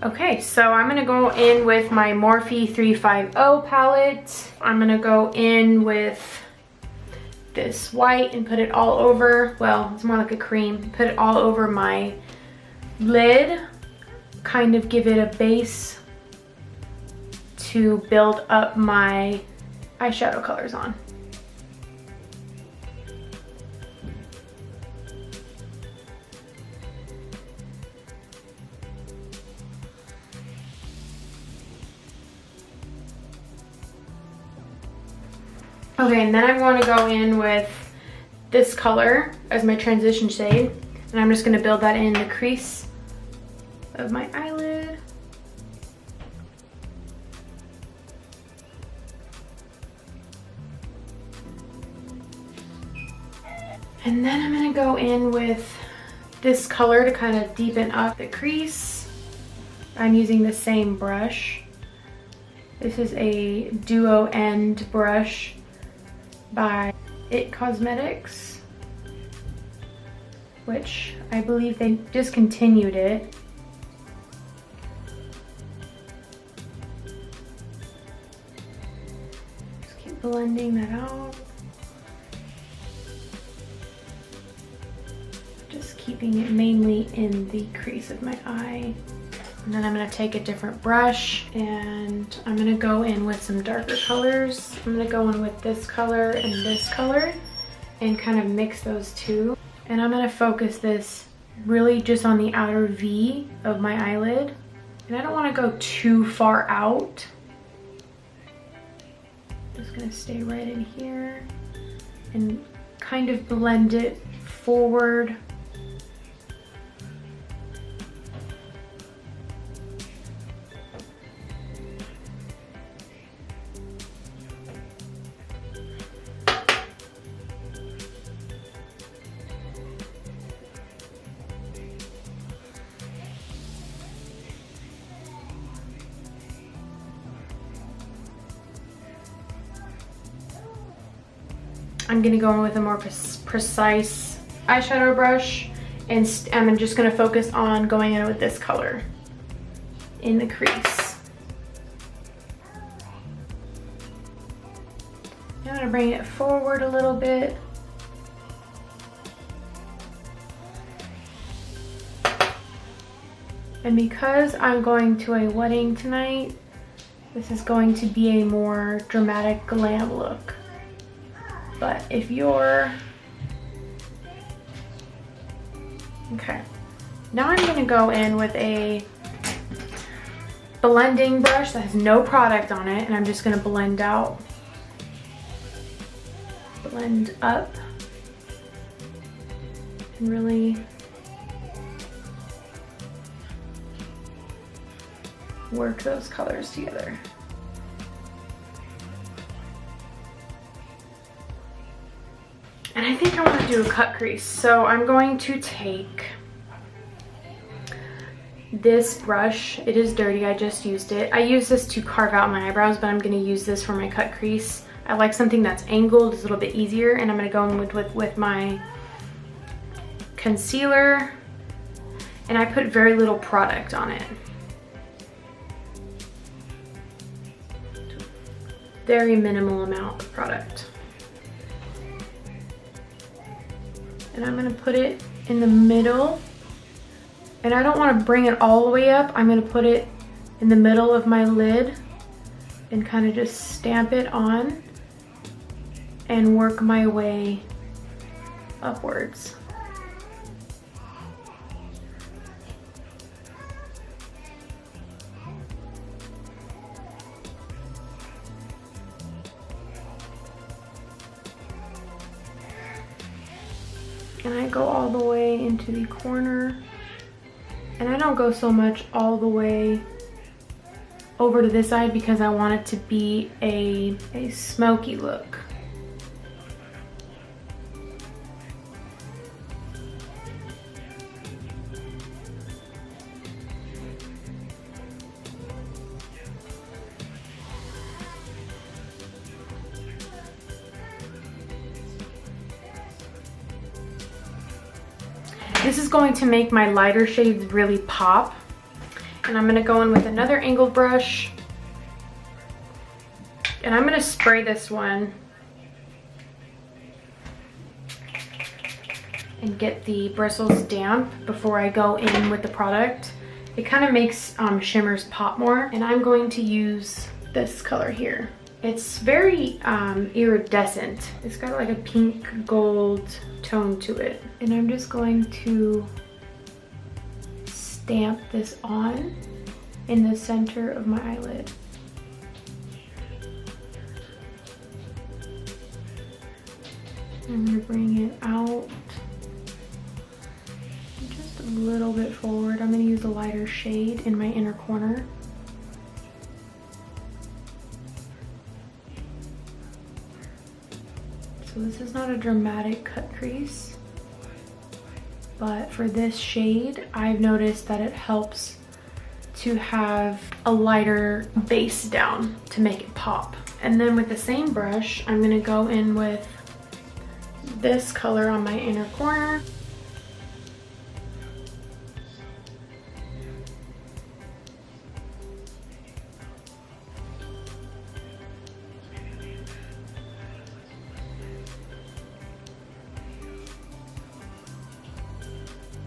Okay, so I'm gonna go in with my Morphe 350 palette. I'm gonna go in with this white and put it all over, well, it's more like a cream, put it all over my lid, kind of give it a base to build up my eyeshadow colors on. Okay, and then I'm going to go in with this color as my transition shade, and I'm just going to build that in the crease of my eyelid. And then I'm going to go in with this color to kind of deepen up the crease. I'm using the same brush. This is a duo end brush by It Cosmetics, which I believe they discontinued it. Just keep blending that out. Just keeping it mainly in the crease of my eye. And then I'm gonna take a different brush and I'm gonna go in with some darker colors. I'm gonna go in with this color and kind of mix those two. And I'm gonna focus this really just on the outer V of my eyelid. And I don't wanna go too far out. Just gonna stay right in here and kind of blend it forward. I'm gonna go in with a more precise eyeshadow brush, and I'm just gonna focus on going in with this color in the crease. I'm gonna bring it forward a little bit. And because I'm going to a wedding tonight, this is going to be a more dramatic glam look. But if you're, okay, now I'm gonna go in with a blending brush that has no product on it, and I'm just gonna blend out, blend up, and really work those colors together. And I think I want to do a cut crease. So I'm going to take this brush. It is dirty, I just used it. I use this to carve out my eyebrows, but I'm going to use this for my cut crease. I like something that's angled, it's a little bit easier, and I'm going to go in with my concealer, and I put very little product on it. Very minimal amount of product. And I'm gonna put it in the middle. And I don't wanna bring it all the way up. I'm gonna put it in the middle of my lid and kind of just stamp it on and work my way upwards. And I go all the way into the corner, and I don't go so much all the way over to this side because I want it to be a smoky look. This is going to make my lighter shades really pop. And I'm gonna go in with another angled brush. And I'm gonna spray this one and get the bristles damp before I go in with the product. It kind of makes shimmers pop more. And I'm going to use this color here. It's very iridescent. It's got like a pink gold tone to it. And I'm just going to stamp this on in the center of my eyelid. I'm gonna bring it out just a little bit forward. I'm gonna use a lighter shade in my inner corner. So this is not a dramatic cut crease, but for this shade, I've noticed that it helps to have a lighter base down to make it pop. And then with the same brush, I'm gonna go in with this color on my inner corner.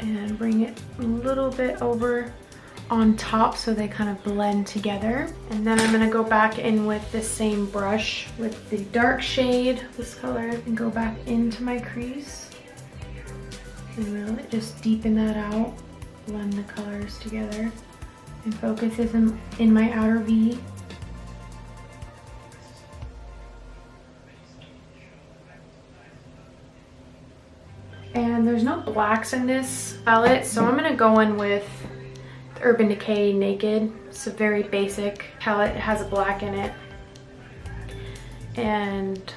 And bring it a little bit over on top so they kind of blend together. And then I'm gonna go back in with this same brush with the dark shade, this color, and go back into my crease and really just deepen that out, blend the colors together, and focus this in my outer V. And there's no blacks in this palette, so I'm gonna go in with Urban Decay Naked. It's a very basic palette. It has a black in it. And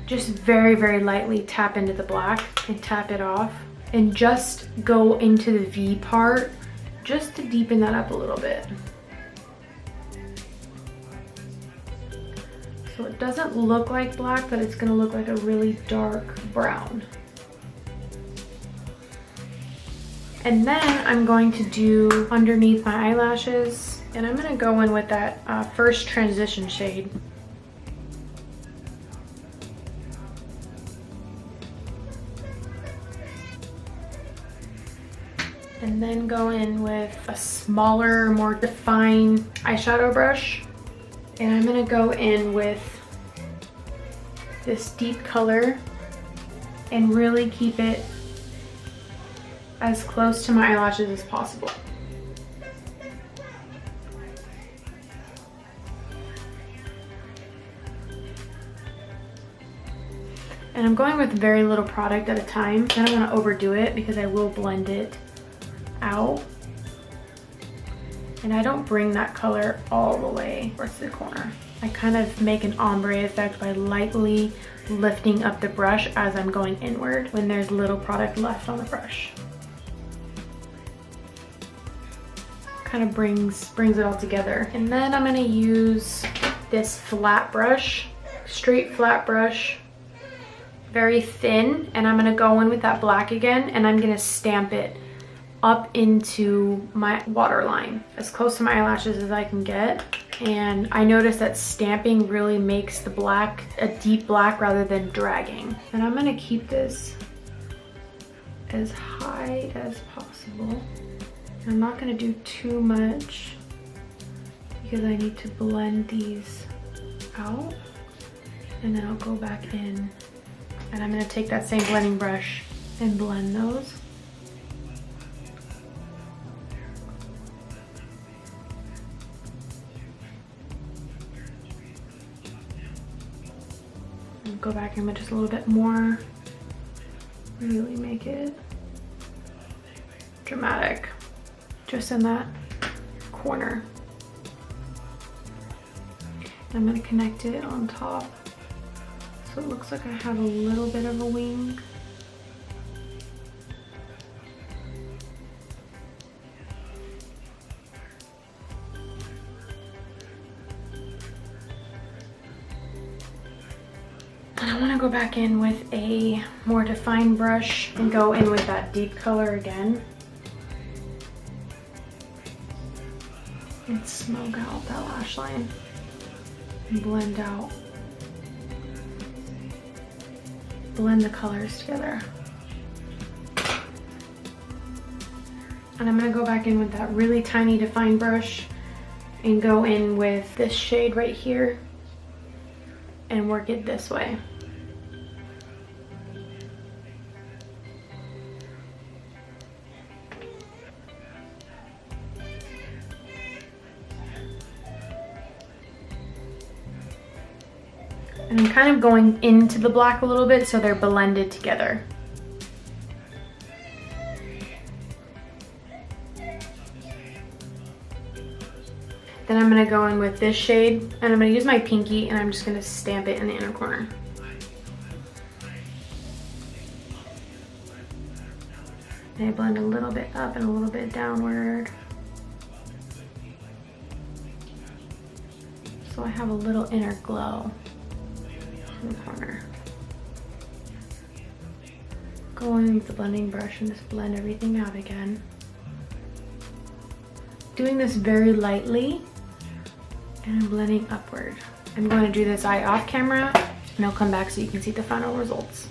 just very, very lightly tap into the black and tap it off. And just go into the V part just to deepen that up a little bit. So it doesn't look like black, but it's gonna look like a really dark brown. And then I'm going to do underneath my eyelashes, and I'm gonna go in with that first transition shade. And then go in with a smaller, more defined eyeshadow brush. And I'm gonna go in with this deep color and really keep it as close to my eyelashes as possible. And I'm going with very little product at a time. I don't want to overdo it because I will blend it out. And I don't bring that color all the way towards the corner. I kind of make an ombre effect by lightly lifting up the brush as I'm going inward when there's little product left on the brush. Kind of brings it all together. And then I'm gonna use this flat brush, straight flat brush, very thin, and I'm gonna go in with that black again, and I'm gonna stamp it up into my waterline, as close to my eyelashes as I can get. And I noticed that stamping really makes the black a deep black rather than dragging. And I'm gonna keep this as high as possible. I'm not gonna do too much because I need to blend these out, and then I'll go back in and I'm gonna take that same blending brush and blend those. And go back in with just a little bit more, really make it dramatic. Just in that corner. I'm gonna connect it on top so it looks like I have a little bit of a wing. And I wanna go back in with a more defined brush and go in with that deep color again. and smoke out that lash line and blend out. Blend the colors together. And I'm gonna go back in with that really tiny defined brush and go in with this shade right here and work it this way. And I'm kind of going into the black a little bit so they're blended together. Then I'm gonna go in with this shade and I'm gonna use my pinky and I'm just gonna stamp it in the inner corner. And I blend a little bit up and a little bit downward. So I have a little inner glow in the corner. Go in with the blending brush and just blend everything out again. Doing this very lightly and I'm blending upward. I'm going to do this eye off camera and I'll come back so you can see the final results.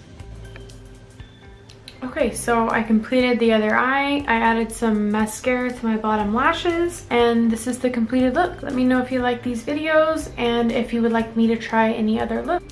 Okay, so I completed the other eye. I added some mascara to my bottom lashes and this is the completed look. Let me know if you like these videos and if you would like me to try any other look.